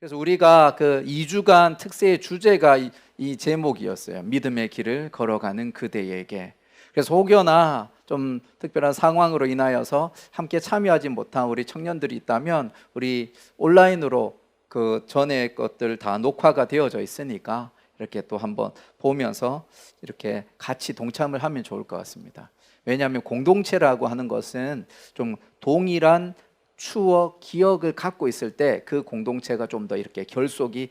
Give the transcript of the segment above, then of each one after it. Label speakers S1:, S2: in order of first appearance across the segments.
S1: 그래서 우리가 그 2주간 특세의 주제가 이 제목이었어요. 믿음의 길을 걸어가는 그대에게. 그래서 혹여나 좀 특별한 상황으로 인하여서 함께 참여하지 못한 우리 청년들이 있다면 우리 온라인으로 그 전에 것들 다 녹화가 되어져 있으니까 이렇게 또 한번 보면서 이렇게 같이 동참을 하면 좋을 것 같습니다. 왜냐하면 공동체라고 하는 것은 좀 동일한 추억, 기억을 갖고 있을 때 그 공동체가 좀 더 이렇게 결속이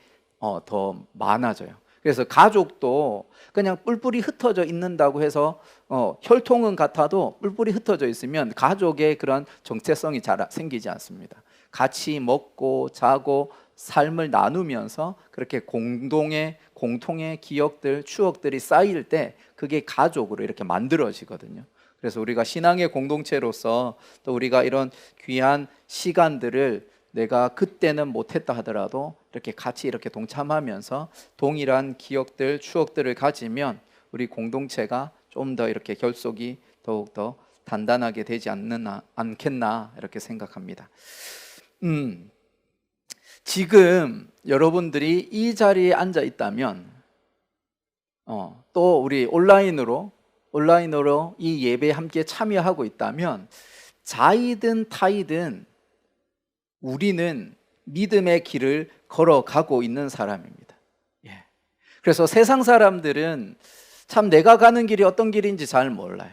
S1: 더 많아져요. 그래서 가족도 그냥 뿔뿔이 흩어져 있는다고 해서 혈통은 같아도 뿔뿔이 흩어져 있으면 가족의 그런 정체성이 잘 생기지 않습니다. 같이 먹고 자고 삶을 나누면서 그렇게 공통의 기억들, 추억들이 쌓일 때 그게 가족으로 이렇게 만들어지거든요. 그래서 우리가 신앙의 공동체로서 또 우리가 이런 귀한 시간들을 내가 그때는 못했다 하더라도 이렇게 같이 이렇게 동참하면서 동일한 기억들, 추억들을 가지면 우리 공동체가 좀 더 이렇게 결속이 더욱더 단단하게 되지 않겠나 이렇게 생각합니다. 지금 여러분들이 이 자리에 앉아 있다면 또 우리 온라인으로 이 예배에 함께 참여하고 있다면 자이든 타이든 우리는 믿음의 길을 걸어가고 있는 사람입니다. 그래서 세상 사람들은 참 내가 가는 길이 어떤 길인지 잘 몰라요.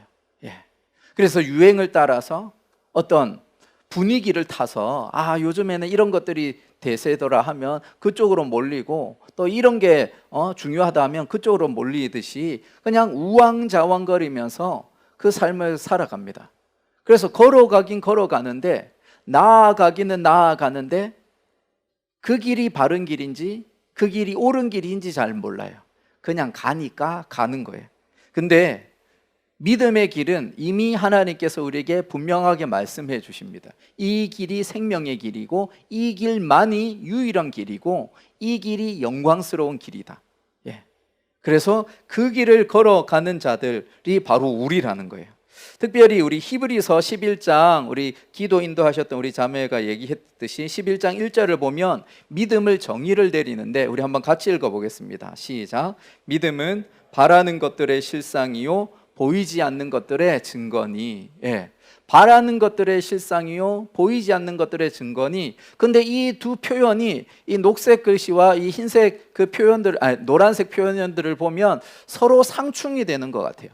S1: 그래서 유행을 따라서 어떤 분위기를 타서 요즘에는 이런 것들이 대세더라 하면 그쪽으로 몰리고 또 이런 게 중요하다 하면 그쪽으로 몰리듯이 그냥 우왕좌왕거리면서 그 삶을 살아갑니다. 그래서 걸어가긴 걸어가는데 나아가기는 나아가는데 그 길이 바른 길인지 그 길이 옳은 길인지 잘 몰라요. 그냥 가니까 가는 거예요. 근데 믿음의 길은 이미 하나님께서 우리에게 분명하게 말씀해 주십니다. 이 길이 생명의 길이고 이 길만이 유일한 길이고 이 길이 영광스러운 길이다. 그래서 그 길을 걸어가는 자들이 바로 우리라는 거예요. 특별히 우리 히브리서 11장 우리 기도 인도하셨던 우리 자매가 얘기했듯이 11장 1절을 보면 믿음을 정의를 내리는데 우리 한번 같이 읽어보겠습니다. 시작. 믿음은 바라는 것들의 실상이요 보이지 않는 것들의 증거니. 바라는 것들의 실상이요 보이지 않는 것들의 증거니. 근데 이 두 표현이 이 녹색 글씨와 이 흰색 그 표현들, 노란색 표현들을 보면 서로 상충이 되는 것 같아요.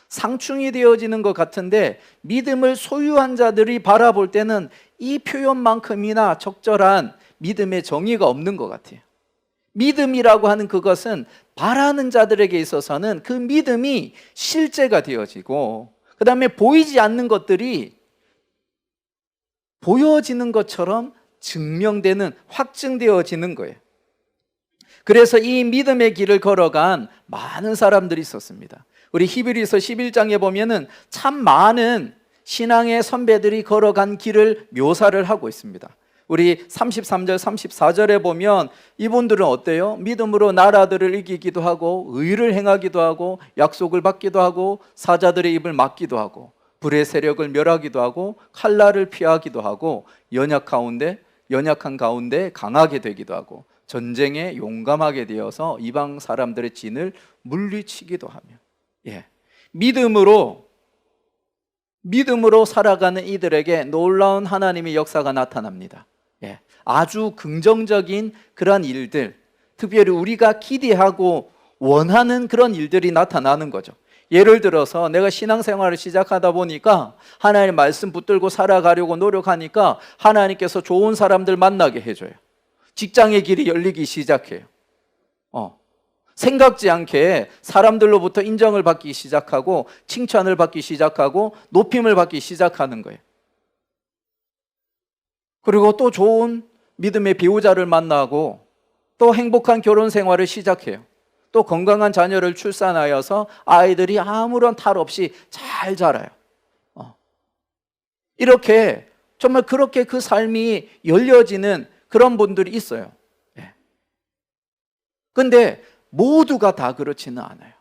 S1: 상충이 되어지는 것 같은데 믿음을 소유한 자들이 바라볼 때는 이 표현만큼이나 적절한 믿음의 정의가 없는 것 같아요. 믿음이라고 하는 그것은 바라는 자들에게 있어서는 그 믿음이 실제가 되어지고 그 다음에 보이지 않는 것들이 보여지는 것처럼 증명되는, 확증되어지는 거예요. 그래서 이 믿음의 길을 걸어간 많은 사람들이 있었습니다. 우리 히브리서 11장에 보면은 참 많은 신앙의 선배들이 걸어간 길을 묘사를 하고 있습니다. 우리 33절, 34절에 보면 이분들은 어때요? 믿음으로 나라들을 이기기도 하고 의를 행하기도 하고 약속을 받기도 하고 사자들의 입을 막기도 하고 불의 세력을 멸하기도 하고 칼날을 피하기도 하고 연약한 가운데 강하게 되기도 하고 전쟁에 용감하게 되어서 이방 사람들의 진을 물리치기도 하며 믿음으로 살아가는 이들에게 놀라운 하나님의 역사가 나타납니다. 아주 긍정적인 그런 일들, 특별히 우리가 기대하고 원하는 그런 일들이 나타나는 거죠. 예를 들어서 내가 신앙생활을 시작하다 보니까 하나님의 말씀 붙들고 살아가려고 노력하니까 하나님께서 좋은 사람들 만나게 해줘요. 직장의 길이 열리기 시작해요. 생각지 않게 사람들로부터 인정을 받기 시작하고 칭찬을 받기 시작하고 높임을 받기 시작하는 거예요. 그리고 또 좋은 믿음의 배우자를 만나고 또 행복한 결혼 생활을 시작해요. 또 건강한 자녀를 출산하여서 아이들이 아무런 탈 없이 잘 자라요. 이렇게 정말 그렇게 그 삶이 열려지는 그런 분들이 있어요. 근데 모두가 다 그렇지는 않아요.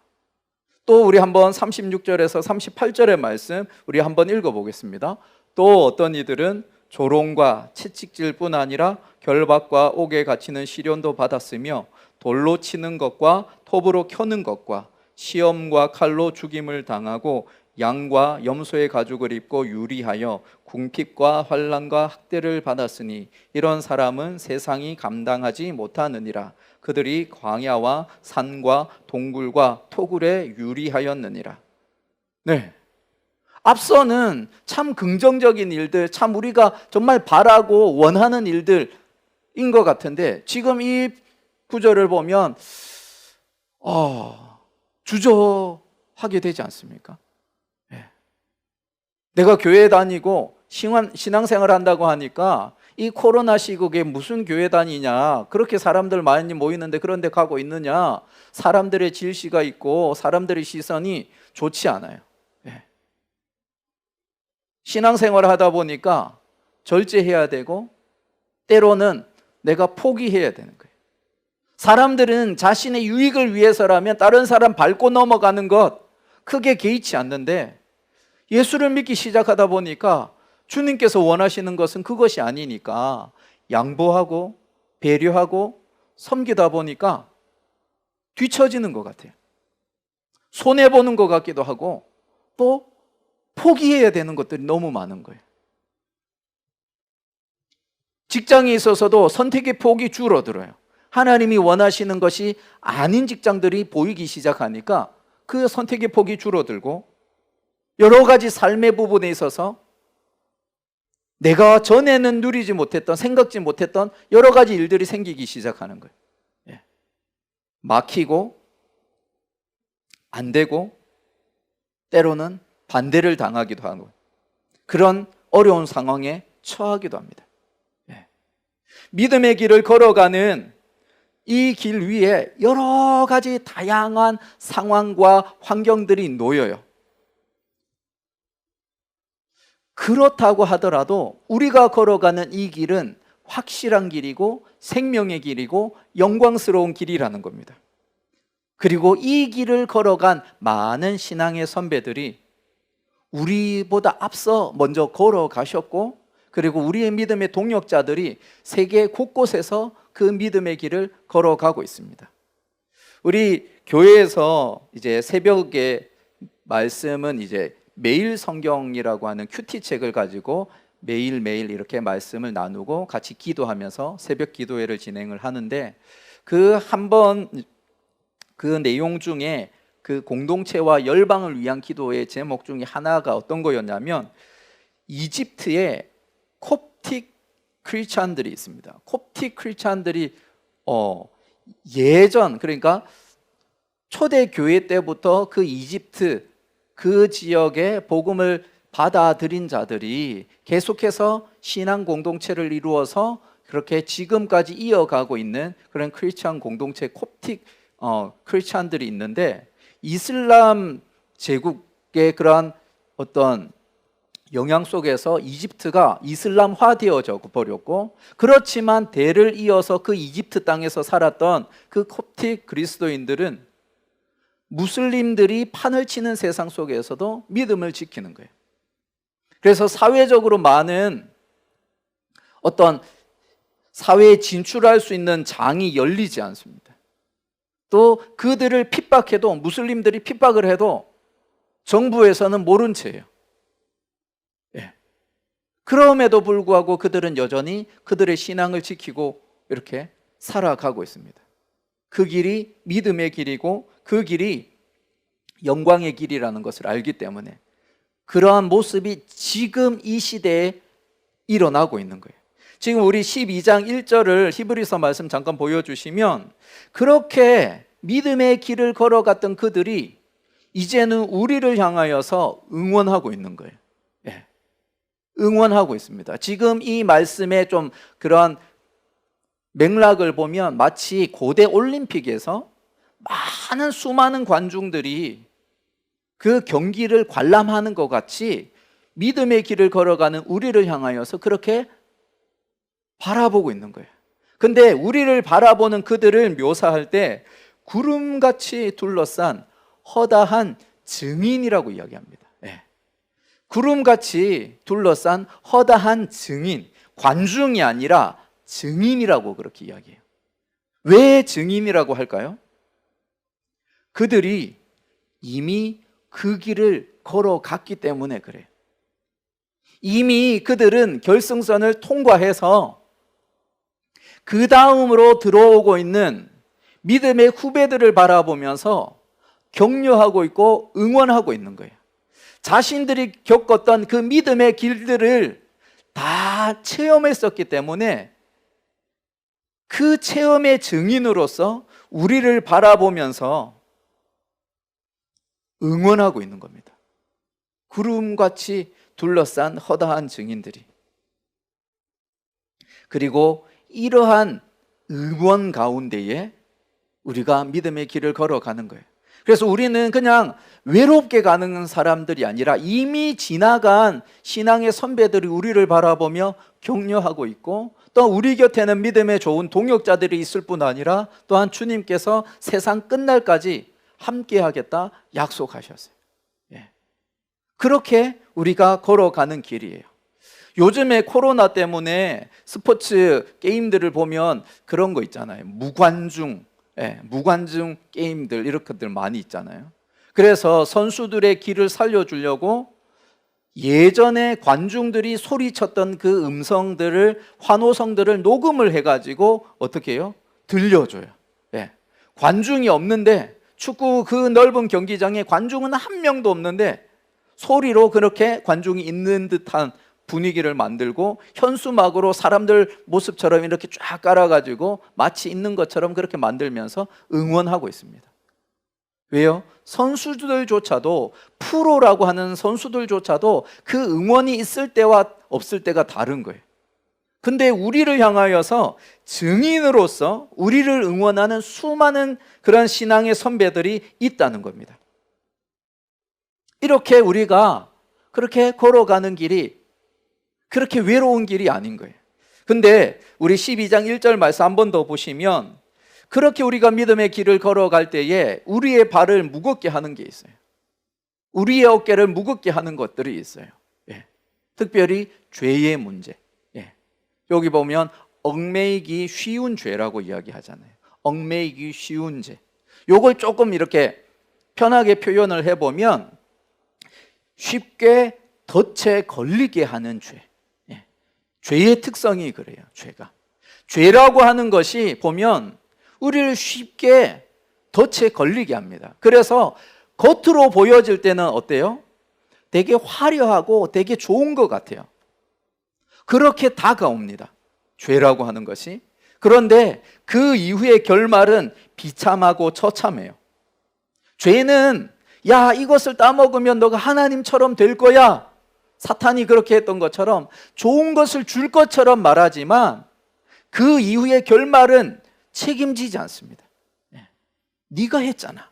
S1: 또 우리 한번 36절에서 38절의 말씀 우리 한번 읽어보겠습니다. 또 어떤 이들은 조롱과 채찍질뿐 아니라 결박과 옥에 갇히는 시련도 받았으며 돌로 치는 것과 톱으로 켜는 것과 시험과 칼로 죽임을 당하고 양과 염소의 가죽을 입고 유리하여 궁핍과 환난과 학대를 받았으니 이런 사람은 세상이 감당하지 못하느니라. 그들이 광야와 산과 동굴과 토굴에 유리하였느니라. 네, 앞서는 참 긍정적인 일들, 참 우리가 정말 바라고 원하는 일들인 것 같은데 지금 이 구절을 보면 주저하게 되지 않습니까? 네. 내가 교회 다니고 신앙생활 한다고 하니까 이 코로나 시국에 무슨 교회 다니냐, 그렇게 사람들 많이 모이는데 그런 데 가고 있느냐, 사람들의 질시가 있고 사람들의 시선이 좋지 않아요. 네. 신앙생활을 하다 보니까 절제해야 되고 때로는 내가 포기해야 되는 거예요. 사람들은 자신의 유익을 위해서라면 다른 사람 밟고 넘어가는 것 크게 개의치 않는데 예수를 믿기 시작하다 보니까 주님께서 원하시는 것은 그것이 아니니까 양보하고 배려하고 섬기다 보니까 뒤처지는 것 같아요. 손해보는 것 같기도 하고 또 포기해야 되는 것들이 너무 많은 거예요. 직장에 있어서도 선택의 폭이 줄어들어요. 하나님이 원하시는 것이 아닌 직장들이 보이기 시작하니까 그 선택의 폭이 줄어들고 여러 가지 삶의 부분에 있어서 내가 전에는 누리지 못했던, 생각지 못했던 여러 가지 일들이 생기기 시작하는 거예요. 예. 막히고 안 되고 때로는 반대를 당하기도 하고 그런 어려운 상황에 처하기도 합니다. 예. 믿음의 길을 걸어가는 이 길 위에 여러 가지 다양한 상황과 환경들이 놓여요. 그렇다고 하더라도 우리가 걸어가는 이 길은 확실한 길이고 생명의 길이고 영광스러운 길이라는 겁니다. 그리고 이 길을 걸어간 많은 신앙의 선배들이 우리보다 앞서 먼저 걸어가셨고 그리고 우리의 믿음의 동역자들이 세계 곳곳에서 그 믿음의 길을 걸어가고 있습니다. 우리 교회에서 이제 새벽에 말씀은 이제 매일 성경이라고 하는 큐티 책을 가지고 매일매일 이렇게 말씀을 나누고 같이 기도하면서 새벽 기도회를 진행을 하는데 그 내용 중에 그 공동체와 열방을 위한 기도의 제목 중에 하나가 어떤 거였냐면 이집트에 콥틱 크리스찬들이 있습니다. 콥틱 크리스찬들이 예전 그러니까 초대 교회 때부터 그 이집트 그 지역에 복음을 받아들인 자들이 계속해서 신앙 공동체를 이루어서 그렇게 지금까지 이어가고 있는 그런 크리스찬 공동체 콥틱 크리스찬들이 있는데 이슬람 제국의 그러한 어떤 영향 속에서 이집트가 이슬람화 되어져 버렸고 그렇지만 대를 이어서 그 이집트 땅에서 살았던 그 콥틱 그리스도인들은 무슬림들이 판을 치는 세상 속에서도 믿음을 지키는 거예요. 그래서 사회적으로 많은 어떤 사회에 진출할 수 있는 장이 열리지 않습니다. 또 그들을 핍박해도 무슬림들이 핍박을 해도 정부에서는 모른 채예요. 예. 그럼에도 불구하고 그들은 여전히 그들의 신앙을 지키고 이렇게 살아가고 있습니다. 그 길이 믿음의 길이고 그 길이 영광의 길이라는 것을 알기 때문에 그러한 모습이 지금 이 시대에 일어나고 있는 거예요. 지금 우리 12장 1절을 히브리서 말씀 잠깐 보여주시면 그렇게 믿음의 길을 걸어갔던 그들이 이제는 우리를 향하여서 응원하고 있는 거예요. 예. 응원하고 있습니다. 지금 이 말씀의 좀 그런 맥락을 보면 마치 고대 올림픽에서 많은 수많은 관중들이 그 경기를 관람하는 것 같이 믿음의 길을 걸어가는 우리를 향하여서 그렇게 바라보고 있는 거예요. 근데 우리를 바라보는 그들을 묘사할 때 구름같이 둘러싼 허다한 증인이라고 이야기합니다. 예. 구름같이 둘러싼 허다한 증인, 관중이 아니라 증인이라고 그렇게 이야기해요. 왜 증인이라고 할까요? 그들이 이미 그 길을 걸어갔기 때문에 그래요. 이미 그들은 결승선을 통과해서 그 다음으로 들어오고 있는 믿음의 후배들을 바라보면서 격려하고 있고 응원하고 있는 거예요. 자신들이 겪었던 그 믿음의 길들을 다 체험했었기 때문에 그 체험의 증인으로서 우리를 바라보면서 응원하고 있는 겁니다. 구름같이 둘러싼 허다한 증인들이. 그리고 이러한 응원 가운데에 우리가 믿음의 길을 걸어가는 거예요. 그래서 우리는 그냥 외롭게 가는 사람들이 아니라 이미 지나간 신앙의 선배들이 우리를 바라보며 격려하고 있고, 또 우리 곁에는 믿음의 좋은 동역자들이 있을 뿐 아니라 또한 주님께서 세상 끝날까지 함께 하겠다 약속하셨어요. 예. 그렇게 우리가 걸어가는 길이에요. 요즘에 코로나 때문에 스포츠 게임들을 보면 그런 거 있잖아요. 무관중 게임들, 이렇게들 많이 있잖아요. 그래서 선수들의 길을 살려주려고 예전에 관중들이 소리쳤던 그 음성들을, 환호성들을 녹음을 해가지고 어떻게 해요? 들려줘요. 예. 관중이 없는데, 축구 그 넓은 경기장에 관중은 한 명도 없는데 소리로 그렇게 관중이 있는 듯한 분위기를 만들고 현수막으로 사람들 모습처럼 이렇게 쫙 깔아가지고 마치 있는 것처럼 그렇게 만들면서 응원하고 있습니다. 왜요? 선수들조차도, 프로라고 하는 선수들조차도 그 응원이 있을 때와 없을 때가 다른 거예요. 근데 우리를 향하여서 증인으로서 우리를 응원하는 수많은 그런 신앙의 선배들이 있다는 겁니다. 이렇게 우리가 그렇게 걸어가는 길이 그렇게 외로운 길이 아닌 거예요. 근데 우리 12장 1절 말씀 한 번 더 보시면, 그렇게 우리가 믿음의 길을 걸어갈 때에 우리의 발을 무겁게 하는 게 있어요. 우리의 어깨를 무겁게 하는 것들이 있어요. 예. 특별히 죄의 문제. 예. 여기 보면 얽매이기 쉬운 죄라고 이야기하잖아요. 얽매이기 쉬운 죄. 요걸 조금 이렇게 편하게 표현을 해보면 쉽게 덫에 걸리게 하는 죄. 예. 죄의 특성이 그래요. 죄라고 하는 것이 보면 우리를 쉽게 덫에 걸리게 합니다. 그래서 겉으로 보여질 때는 어때요? 되게 화려하고 되게 좋은 것 같아요. 그렇게 다가옵니다. 죄라고 하는 것이. 그런데 그 이후의 결말은 비참하고 처참해요. 죄는 야, 이것을 따먹으면 너가 하나님처럼 될 거야, 사탄이 그렇게 했던 것처럼 좋은 것을 줄 것처럼 말하지만 그 이후의 결말은 책임지지 않습니다. 네가 했잖아.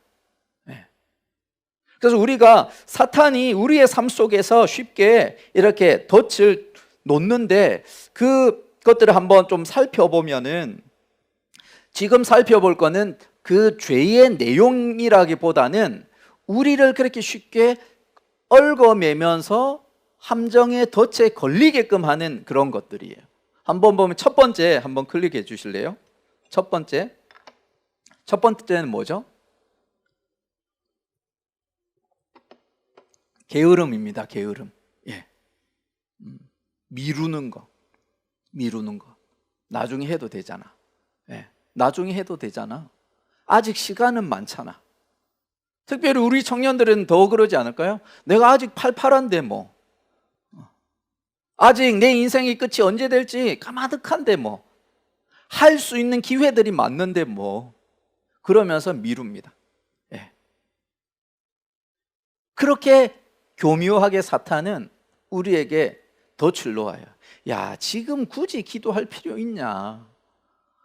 S1: 그래서 우리가, 사탄이 우리의 삶 속에서 쉽게 이렇게 덫을 놓는데, 그것들을 한번 좀 살펴보면은, 지금 살펴볼 거는 그 죄의 내용이라기보다는 우리를 그렇게 쉽게 얽어매면서 함정의 덫에 걸리게끔 하는 그런 것들이에요. 한번 보면 첫 번째 한번 클릭해 주실래요? 첫 번째는 뭐죠? 게으름입니다. 게으름. 예. 미루는 거. 나중에 해도 되잖아. 예. 나중에 해도 되잖아. 아직 시간은 많잖아. 특별히 우리 청년들은 더 그러지 않을까요? 내가 아직 팔팔한데 뭐. 아직 내 인생의 끝이 언제 될지 까마득한데 뭐. 할 수 있는 기회들이 많는데 뭐. 그러면서 미룹니다. 예. 그렇게 교묘하게 사탄은 우리에게 덫을 놓아요. 야, 지금 굳이 기도할 필요 있냐?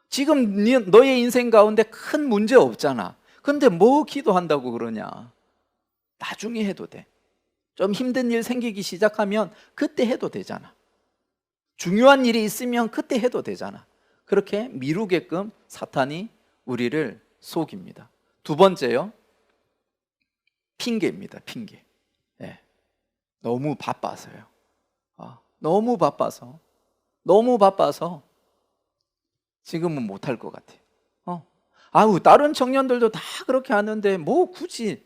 S1: 지금 너의 인생 가운데 큰 문제 없잖아. 근데 뭐 기도한다고 그러냐? 나중에 해도 돼. 좀 힘든 일 생기기 시작하면 그때 해도 되잖아. 중요한 일이 있으면 그때 해도 되잖아. 그렇게 미루게끔 사탄이 우리를 속입니다. 두 번째요, 핑계입니다. 핑계. 너무 바빠서요. 너무 바빠서 지금은 못할 것 같아요. 다른 청년들도 다 그렇게 하는데 뭐 굳이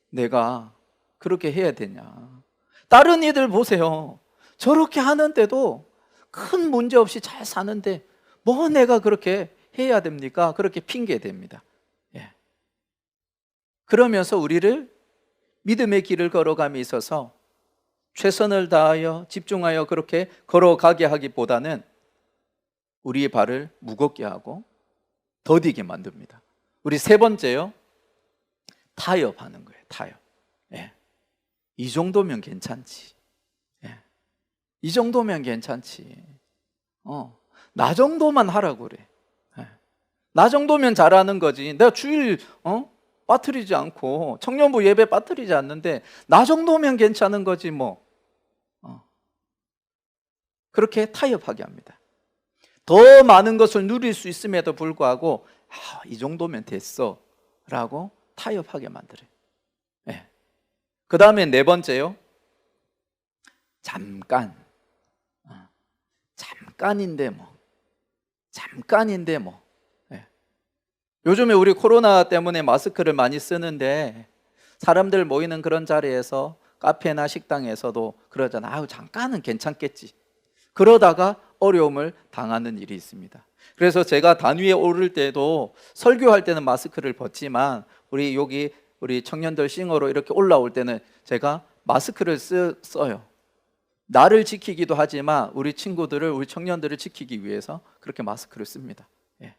S1: 내가 그렇게 해야 되냐. 다른 이들 보세요. 저렇게 하는데도 큰 문제 없이 잘 사는데 뭐 내가 그렇게 해야 됩니까? 그렇게 핑계댑니다. 예. 그러면서 우리를 믿음의 길을 걸어감에 있어서 최선을 다하여 집중하여 그렇게 걸어가게 하기보다는 우리의 발을 무겁게 하고 더디게 만듭니다. 우리 세 번째요, 타협하는 거예요. 타협. 예. 이 정도면 괜찮지. 예. 이 정도면 괜찮지. 나 정도만 하라고 그래. 예. 나 정도면 잘하는 거지. 내가 주일 빠뜨리지 않고 청년부 예배 빠뜨리지 않는데 나 정도면 괜찮은 거지 뭐. 그렇게 타협하게 합니다. 더 많은 것을 누릴 수 있음에도 불구하고 이 정도면 됐어 라고 타협하게 만들어요. 네. 그 다음에 네 번째요, 잠깐인데 뭐. 네. 요즘에 우리 코로나 때문에 마스크를 많이 쓰는데 사람들 모이는 그런 자리에서 카페나 식당에서도 그러잖아. 잠깐은 괜찮겠지. 그러다가 어려움을 당하는 일이 있습니다. 그래서 제가 단위에 오를 때도 설교할 때는 마스크를 벗지만 우리 청년들 싱어로 이렇게 올라올 때는 제가 마스크를 써요. 나를 지키기도 하지만 우리 청년들을 지키기 위해서 그렇게 마스크를 씁니다. 예.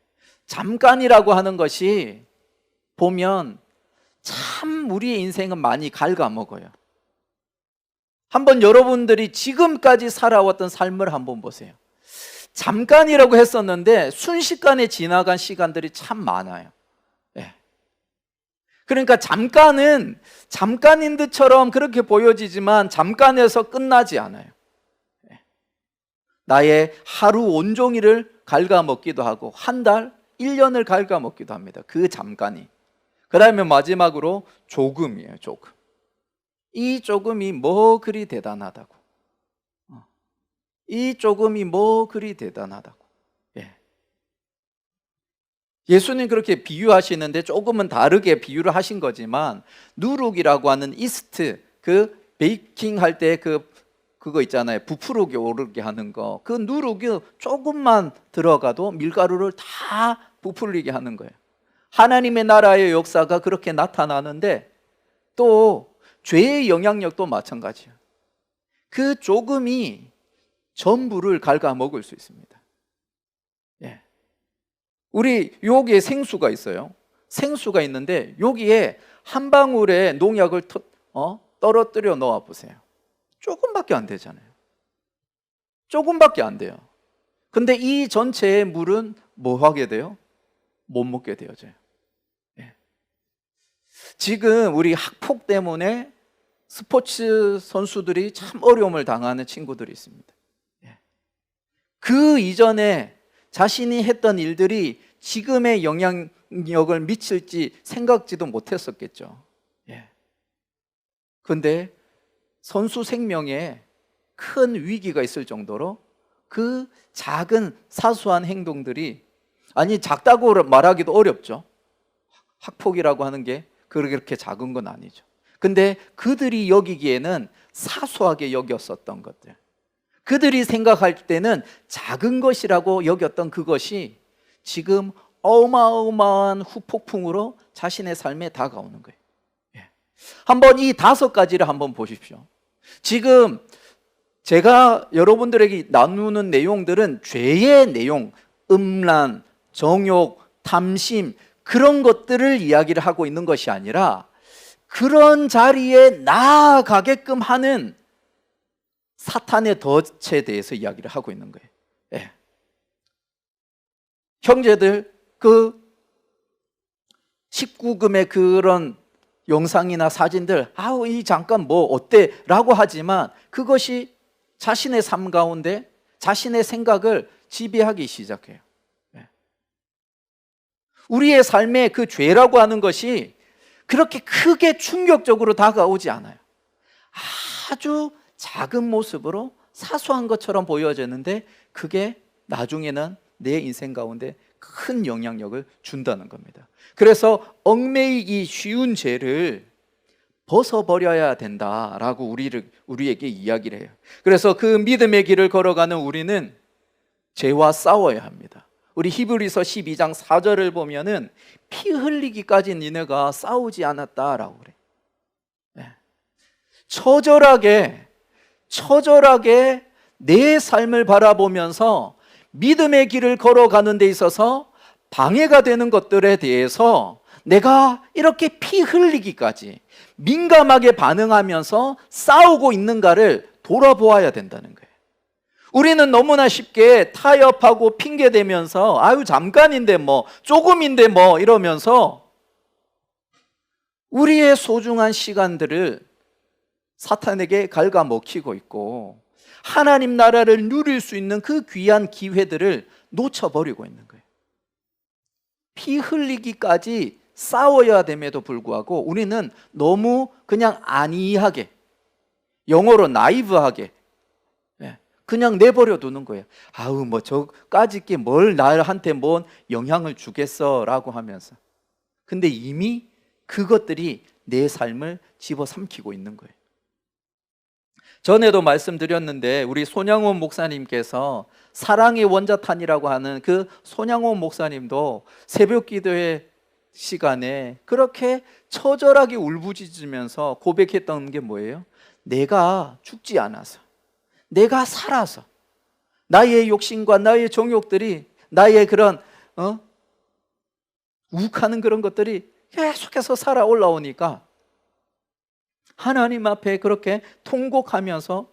S1: 잠깐이라고 하는 것이 보면 참 우리의 인생은 많이 갉아먹어요. 한번 여러분들이 지금까지 살아왔던 삶을 한번 보세요. 잠깐이라고 했었는데 순식간에 지나간 시간들이 참 많아요. 예. 그러니까 잠깐인 듯처럼 그렇게 보여지지만 잠깐에서 끝나지 않아요. 예. 나의 하루 온종일을 갉아먹기도 하고 한 달, 1년을 갉아먹기도 합니다. 그 잠깐이. 그 다음에 마지막으로 조금이에요. 조금. 이 조금이 뭐 그리 대단하다고. 이 조금이 뭐 그리 대단하다고. 예. 예수님 그렇게 비유하시는데 조금은 다르게 비유를 하신 거지만 누룩이라고 하는 이스트, 그 베이킹 할 때 그거 있잖아요. 부풀게 오르게 하는 거. 그 누룩이 조금만 들어가도 밀가루를 다 부풀리게 하는 거예요. 하나님의 나라의 역사가 그렇게 나타나는데 또 죄의 영향력도 마찬가지예요. 그 조금이 전부를 갉아먹을 수 있습니다. 예. 우리 여기에 생수가 있어요. 생수가 있는데 여기에 한 방울의 농약을 떨어뜨려 넣어 보세요. 조금밖에 안 되잖아요. 조금밖에 안 돼요. 근데 이 전체의 물은 뭐 하게 돼요? 못 먹게 되어져요. 예. 지금 우리 학폭 때문에 스포츠 선수들이 참 어려움을 당하는 친구들이 있습니다. 예. 그 이전에 자신이 했던 일들이 지금의 영향력을 미칠지 생각지도 못했었겠죠. 예. 근데 선수 생명에 큰 위기가 있을 정도로 그 작은 사소한 행동들이, 작다고 말하기도 어렵죠. 학폭이라고 하는 게 그렇게 작은 건 아니죠. 근데 그들이 여기기에는 사소하게 여겼었던 것들, 그들이 생각할 때는 작은 것이라고 여겼던 그것이 지금 어마어마한 후폭풍으로 자신의 삶에 다가오는 거예요. 예. 한번 이 5가지를 한번 보십시오. 지금 제가 여러분들에게 나누는 내용들은 죄의 내용, 음란, 정욕, 탐심, 그런 것들을 이야기를 하고 있는 것이 아니라 그런 자리에 나아가게끔 하는 사탄의 덫에 대해서 이야기를 하고 있는 거예요. 예. 형제들, 그 19금의 그런 영상이나 사진들, 이 잠깐 뭐 어때? 라고 하지만 그것이 자신의 삶 가운데 자신의 생각을 지배하기 시작해요. 예. 우리의 삶에 그 죄라고 하는 것이 그렇게 크게 충격적으로 다가오지 않아요. 아주 작은 모습으로 사소한 것처럼 보여지는데 그게 나중에는 내 인생 가운데 큰 영향력을 준다는 겁니다. 그래서 얽매이기 쉬운 죄를 벗어버려야 된다라고 우리에게 이야기를 해요. 그래서 그 믿음의 길을 걸어가는 우리는 죄와 싸워야 합니다. 우리 히브리서 12장 4절을 보면은 피 흘리기까지 니네가 싸우지 않았다라고 그래. 처절하게 내 삶을 바라보면서 믿음의 길을 걸어가는 데 있어서 방해가 되는 것들에 대해서 내가 이렇게 피 흘리기까지 민감하게 반응하면서 싸우고 있는가를 돌아보아야 된다는 거예요. 우리는 너무나 쉽게 타협하고 핑계대면서 아유 잠깐인데 뭐 조금인데 뭐 이러면서 우리의 소중한 시간들을 사탄에게 갉아먹히고 있고 하나님 나라를 누릴 수 있는 그 귀한 기회들을 놓쳐버리고 있는 거예요. 피 흘리기까지 싸워야 됨에도 불구하고 우리는 너무 그냥 안이하게, 영어로 나이브하게 그냥 내버려 두는 거예요. 아우 뭐 저까짓 게 뭘 나한테 뭔 영향을 주겠어 라고 하면서. 근데 이미 그것들이 내 삶을 집어삼키고 있는 거예요. 전에도 말씀드렸는데 우리 손양원 목사님께서 사랑의 원자탄이라고 하는 그 손양원 목사님도 새벽 기도의 시간에 그렇게 처절하게 울부짖으면서 고백했던 게 뭐예요? 내가 죽지 않아서, 내가 살아서, 나의 욕심과 나의 정욕들이, 나의 그런 욱하는 그런 것들이 계속해서 살아 올라오니까 하나님 앞에 그렇게 통곡하면서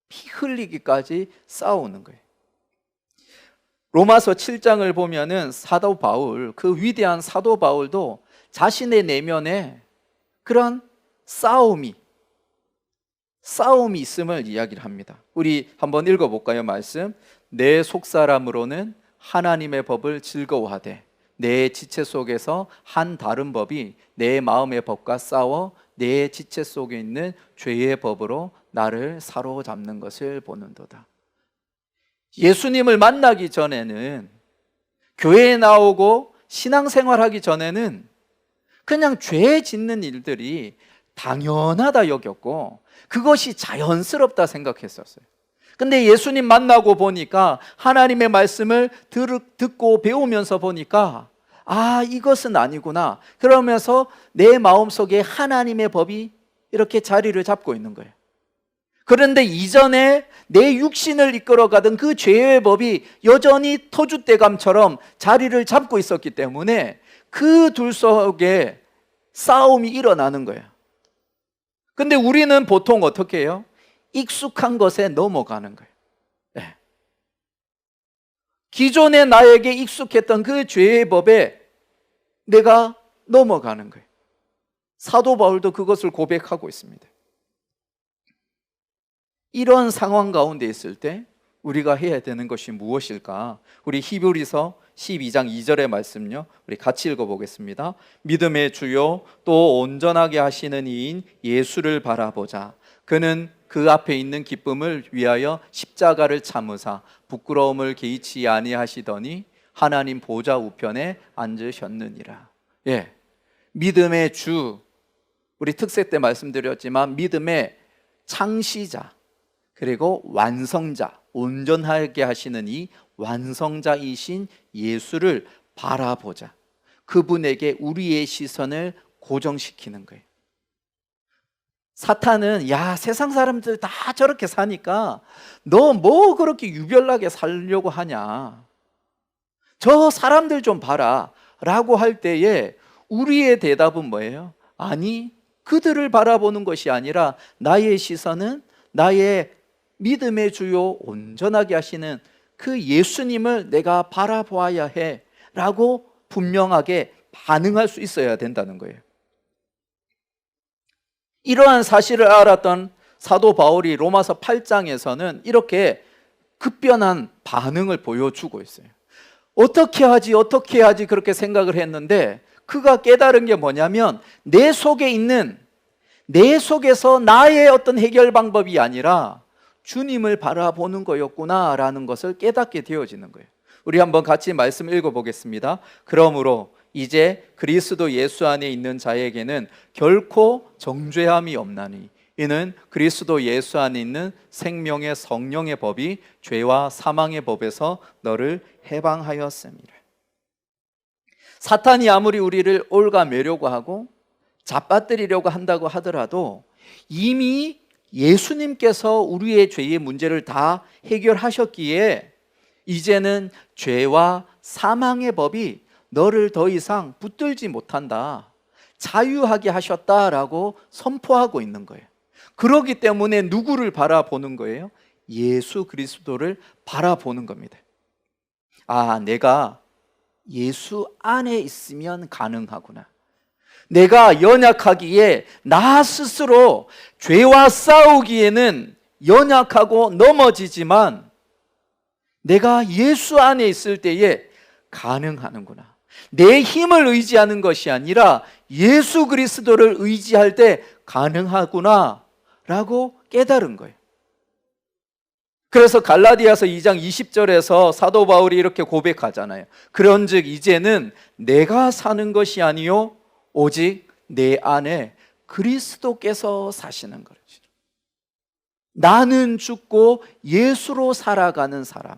S1: 피 흘리기까지 싸우는 거예요. 로마서 7장을 보면은 사도 바울, 그 위대한 사도 바울도 자신의 내면에 그런 싸움이 있음을 이야기를 합니다. 우리 한번 읽어볼까요? 말씀. 내 속사람으로는 하나님의 법을 즐거워하되 내 지체 속에서 한 다른 법이 내 마음의 법과 싸워 내 지체 속에 있는 죄의 법으로 나를 사로잡는 것을 보는도다. 예수님을 만나기 전에는, 교회에 나오고 신앙생활하기 전에는 그냥 죄 짓는 일들이 당연하다 여겼고 그것이 자연스럽다 생각했었어요. 근데 예수님 만나고 보니까, 하나님의 말씀을 듣고 배우면서 보니까 아, 이것은 아니구나. 그러면서 내 마음속에 하나님의 법이 이렇게 자리를 잡고 있는 거예요. 그런데 이전에 내 육신을 이끌어가던 그 죄의 법이 여전히 터줏대감처럼 자리를 잡고 있었기 때문에 그 둘 속에 싸움이 일어나는 거예요. 근데 우리는 보통 어떻게 해요? 익숙한 것에 넘어가는 거예요. 네. 기존에 나에게 익숙했던 그 죄의 법에 내가 넘어가는 거예요. 사도 바울도 그것을 고백하고 있습니다. 이런 상황 가운데 있을 때 우리가 해야 되는 것이 무엇일까? 우리 히브리서 12장 2절의 말씀요, 우리 같이 읽어보겠습니다. 믿음의 주요 또 온전하게 하시는 이인 예수를 바라보자. 그는 그 앞에 있는 기쁨을 위하여 십자가를 참으사 부끄러움을 개의치 아니하시더니 하나님 보좌 우편에 앉으셨느니라. 예, 믿음의 주, 우리 특세 때 말씀드렸지만 믿음의 창시자 그리고 완성자, 온전하게 하시는 이 완성자이신 예수를 바라보자. 그분에게 우리의 시선을 고정시키는 거예요. 사탄은 야, 세상 사람들 다 저렇게 사니까 너 뭐 그렇게 유별나게 살려고 하냐, 저 사람들 좀 봐라 라고 할 때에 우리의 대답은 뭐예요? 아니, 그들을 바라보는 것이 아니라 나의 시선은 나의 믿음의 주요 온전하게 하시는 그 예수님을 내가 바라보아야 해 라고 분명하게 반응할 수 있어야 된다는 거예요. 이러한 사실을 알았던 사도 바울이 로마서 8장에서는 이렇게 급변한 반응을 보여주고 있어요. 어떻게 하지 그렇게 생각을 했는데 그가 깨달은 게 뭐냐면 내 속에 있는 내 속에서 나의 어떤 해결 방법이 아니라 주님을 바라보는 거였구나라는 것을 깨닫게 되어지는 거예요. 우리 한번 같이 말씀 읽어보겠습니다. 그러므로 이제 그리스도 예수 안에 있는 자에게는 결코 정죄함이 없나니 이는 그리스도 예수 안에 있는 생명의 성령의 법이 죄와 사망의 법에서 너를 해방하였습니다. 사탄이 아무리 우리를 올가매려고 하고 잡아뜨리려고 한다고 하더라도 이미 예수님께서 우리의 죄의 문제를 다 해결하셨기에 이제는 죄와 사망의 법이 너를 더 이상 붙들지 못한다, 자유하게 하셨다라고 선포하고 있는 거예요. 그렇기 때문에 누구를 바라보는 거예요? 예수 그리스도를 바라보는 겁니다. 아, 내가 예수 안에 있으면 가능하구나. 내가 연약하기에 나 스스로 죄와 싸우기에는 연약하고 넘어지지만 내가 예수 안에 있을 때에 가능하는구나. 내 힘을 의지하는 것이 아니라 예수 그리스도를 의지할 때 가능하구나 라고 깨달은 거예요. 그래서 갈라디아서 2장 20절에서 사도 바울이 이렇게 고백하잖아요. 그런즉 이제는 내가 사는 것이 아니요 오직 내 안에 그리스도께서 사시는 거죠. 나는 죽고 예수로 살아가는 사람.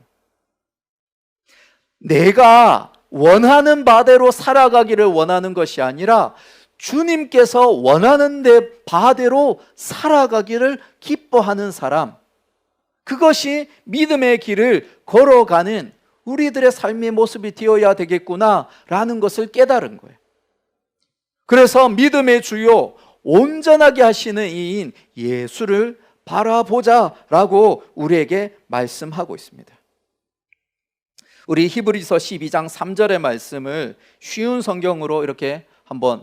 S1: 내가 원하는 바대로 살아가기를 원하는 것이 아니라 주님께서 원하는 바대로 살아가기를 기뻐하는 사람. 그것이 믿음의 길을 걸어가는 우리들의 삶의 모습이 되어야 되겠구나라는 것을 깨달은 거예요. 그래서 믿음의 주요 온전하게 하시는 이인 예수를 바라보자라고 우리에게 말씀하고 있습니다. 우리 히브리서 12장 3절의 말씀을 쉬운 성경으로 이렇게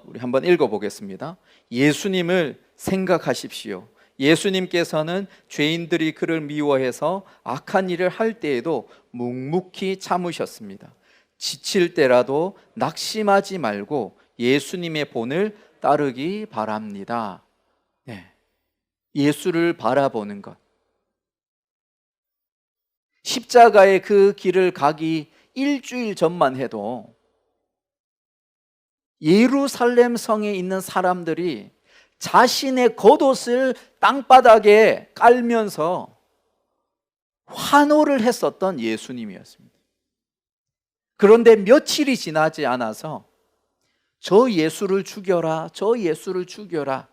S1: 우리 한번 읽어보겠습니다. 예수님을 생각하십시오. 예수님께서는 죄인들이 그를 미워해서 악한 일을 할 때에도 묵묵히 참으셨습니다. 지칠 때라도 낙심하지 말고 예수님의 본을 따르기 바랍니다. 네. 예수를 바라보는 것. 십자가의 그 길을 가기 일주일 전만 해도 예루살렘 성에 있는 사람들이 자신의 겉옷을 땅바닥에 깔면서 환호를 했었던 예수님이었습니다. 그런데 며칠이 지나지 않아서 저 예수를 죽여라, 저 예수를 죽여라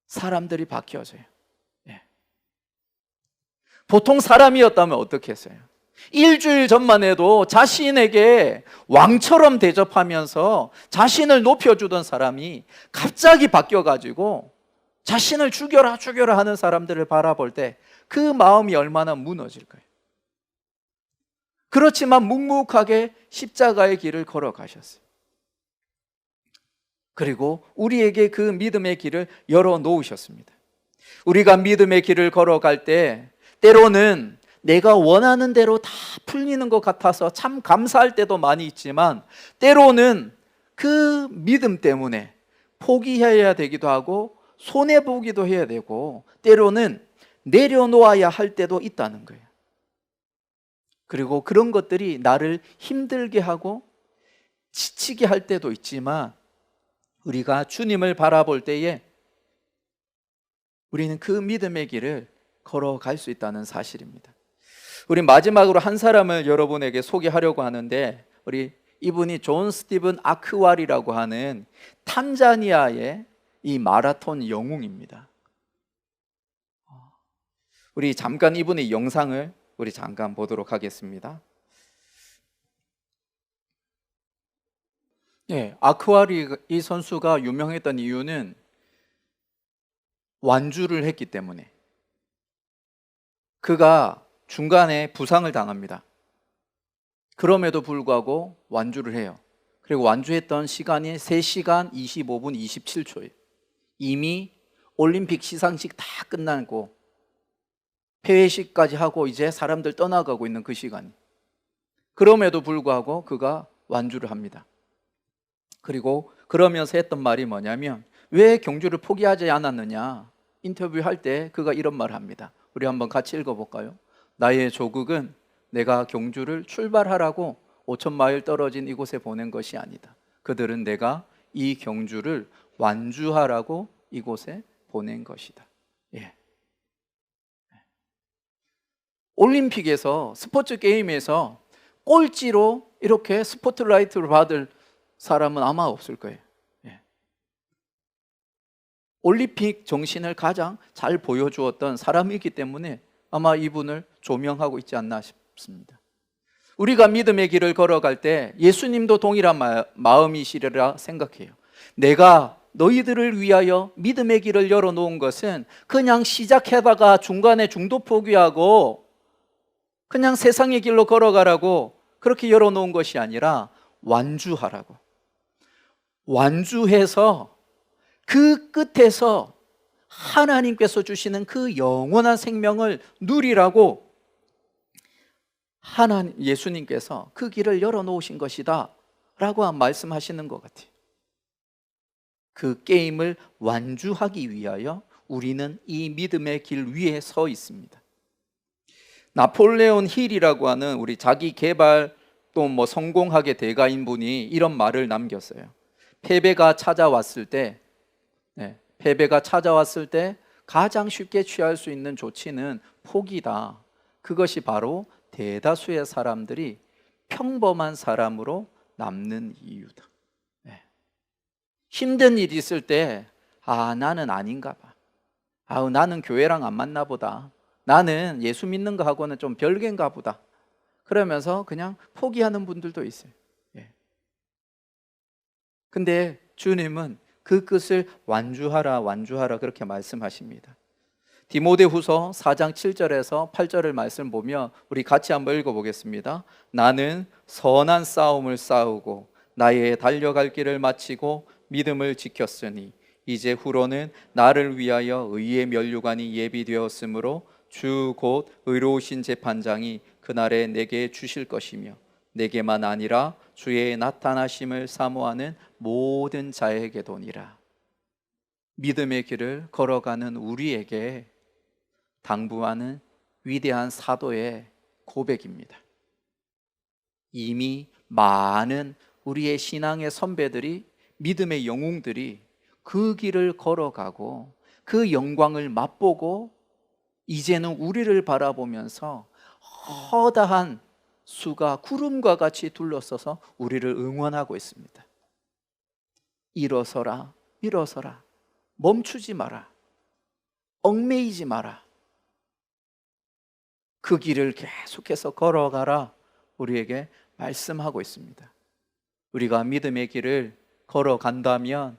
S1: 사람들이 바뀌어져요. 예. 보통 사람이었다면 어떻게 했어요? 일주일 전만 해도 자신에게 왕처럼 대접하면서 자신을 높여주던 사람이 갑자기 바뀌어가지고 자신을 죽여라 죽여라 하는 사람들을 바라볼 때 그 마음이 얼마나 무너질까요? 그렇지만 묵묵하게 십자가의 길을 걸어가셨어요. 그리고 우리에게 그 믿음의 길을 열어놓으셨습니다. 우리가 믿음의 길을 걸어갈 때 때로는 내가 원하는 대로 다 풀리는 것 같아서 참 감사할 때도 많이 있지만 때로는 그 믿음 때문에 포기해야 되기도 하고 손해보기도 해야 되고 때로는 내려놓아야 할 때도 있다는 거예요. 그리고 그런 것들이 나를 힘들게 하고 지치게 할 때도 있지만 우리가 주님을 바라볼 때에 우리는 그 믿음의 길을 걸어갈 수 있다는 사실입니다. 우리 마지막으로 한 사람을 여러분에게 소개하려고 하는데 이분이 존 스티븐 아크왈이라고 하는 탄자니아의 이 마라톤 영웅입니다. 우리 잠깐 이분의 영상을 우리 잠깐 보도록 하겠습니다. 예, 아크왈이 이 선수가 유명했던 이유는 완주를 했기 때문에. 그가 중간에 부상을 당합니다. 그럼에도 불구하고 완주를 해요. 그리고 완주했던 시간이 3시간 25분 27초예요. 이미 올림픽 시상식 다 끝나고 폐회식까지 하고 이제 사람들 떠나가고 있는 그 시간. 그럼에도 불구하고 그가 완주를 합니다. 그리고 그러면서 했던 말이 뭐냐면 왜 경주를 포기하지 않았느냐? 인터뷰할 때 그가 이런 말을 합니다. 우리 한번 같이 읽어볼까요? 나의 조국은 내가 경주를 출발하라고 5천 마일 떨어진 이곳에 보낸 것이 아니다. 그들은 내가 이 경주를 완주하라고 이곳에 보낸 것이다. 예. 올림픽에서 스포츠 게임에서 꼴찌로 이렇게 스포트라이트를 받을 사람은 아마 없을 거예요. 예. 올림픽 정신을 가장 잘 보여주었던 사람이기 때문에 아마 이분을 조명하고 있지 않나 싶습니다. 우리가 믿음의 길을 걸어갈 때 예수님도 동일한 마음이시리라 생각해요. 내가 너희들을 위하여 믿음의 길을 열어놓은 것은 그냥 시작해다가 중간에 중도 포기하고 그냥 세상의 길로 걸어가라고 그렇게 열어놓은 것이 아니라 완주하라고. 완주해서 그 끝에서 하나님께서 주시는 그 영원한 생명을 누리라고 예수님께서 그 길을 열어놓으신 것이다 라고 말씀하시는 것 같아요. 그 게임을 완주하기 위하여 우리는 이 믿음의 길 위에 서 있습니다. 나폴레온 힐이라고 하는 우리 자기 개발 또 성공학의 대가인 분이 이런 말을 남겼어요. 패배가 찾아왔을 때 가장 쉽게 취할 수 있는 조치는 포기다. 그것이 바로 대다수의 사람들이 평범한 사람으로 남는 이유다. 힘든 일이 있을 때 나는 아닌가 봐. 나는 교회랑 안 맞나 보다. 나는 예수 믿는 거 하고는 좀 별개인가 보다. 그러면서 그냥 포기하는 분들도 있어요. 근데 주님은 그 끝을 완주하라 그렇게 말씀하십니다. 디모데후서 4장 7절에서 8절을 말씀 보면 우리 같이 한번 읽어보겠습니다. 나는 선한 싸움을 싸우고 나의 달려갈 길을 마치고 믿음을 지켰으니 이제 후로는 나를 위하여 의의 면류관이 예비되었으므로 주 곧 의로우신 재판장이 그날에 내게 주실 것이며 내게만 아니라 주의 나타나심을 사모하는 모든 자에게도니라. 믿음의 길을 걸어가는 우리에게 당부하는 위대한 사도의 고백입니다. 이미 많은 우리의 신앙의 선배들이, 믿음의 영웅들이 그 길을 걸어가고 그 영광을 맛보고 이제는 우리를 바라보면서 허다한 수가 구름과 같이 둘러서서 우리를 응원하고 있습니다. 일어서라, 일어서라, 멈추지 마라, 얽매이지 마라, 그 길을 계속해서 걸어가라 우리에게 말씀하고 있습니다. 우리가 믿음의 길을 걸어간다면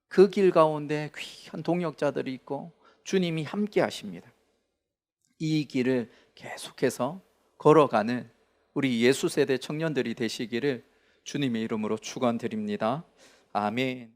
S1: 그 길 가운데 귀한 동역자들이 있고 주님이 함께 하십니다. 이 길을 계속해서 걸어가는 우리 예수세대 청년들이 되시기를 주님의 이름으로 축원드립니다. 아멘.